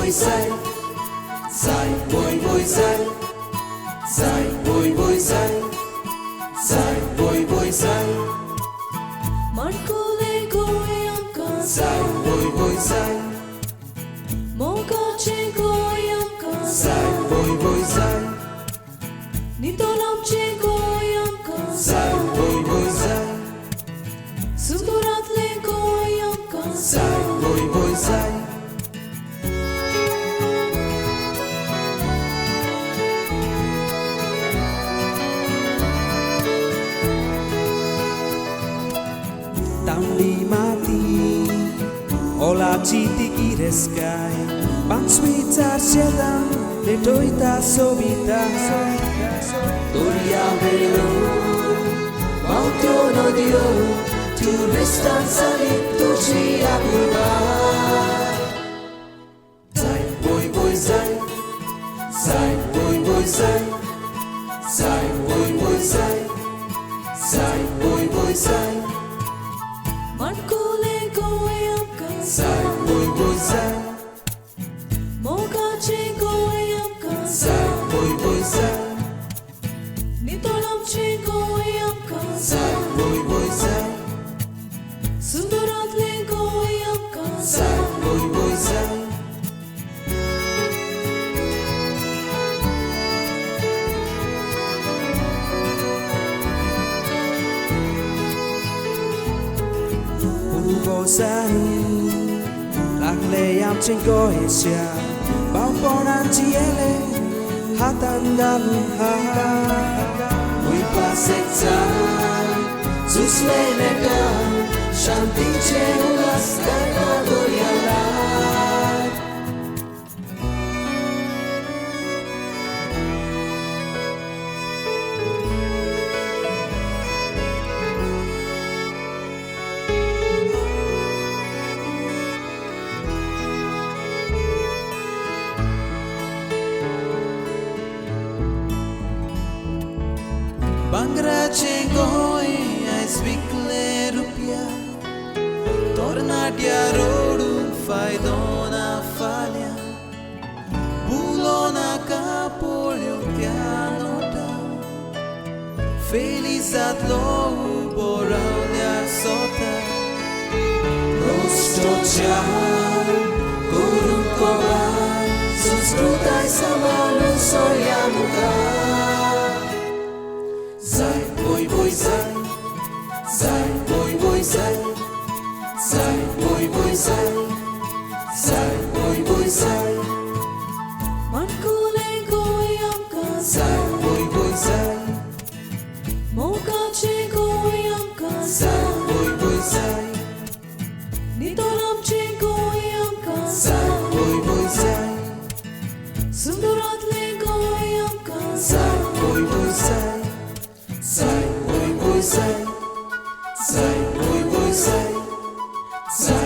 bôi say, dài bôi say, dài bôi say, dài bôi say. Marcole goyamka Dài bôi say, mogache goyamka dài bôi say, nitolamche goyamka dài bôi say, sundoratle goyamka dài bôi say. Tamli mati ola chiti kireskai panswita sedang letoita sobita Doria velo, mautono dio, tu restan salito ci abubai. Dài bôi say, dài bôi say, dài bôi say, dài bôi say, Marcole goyamka dài bôi say, mogache goyamka dài bôi say, nitolamche goyamka dài bôi say, sundoratle goyamka dài bôi say. Urugosani Langle yam chingo esya Bambonan tiele Hatandaluha We pass it time, sus lenega, shanti chenulas kana doyalat. Bangra chegoi ais vikle rupia Torna diarodu fai dona falha Bulona capolio pianota Felizat lou boraulia sota Rosto ciao, kurum kobai, susrutai samanu soyamukai. Dài bôi say, dài bôi say, dài bôi say, dài bôi say, Marcole goyamka dài bôi say, mogache goyamka dài bôi say, nitolamche goyamka dài bôi say, sundoratle goyamka dài bôi say, dài bôi say, dài bôi say, dài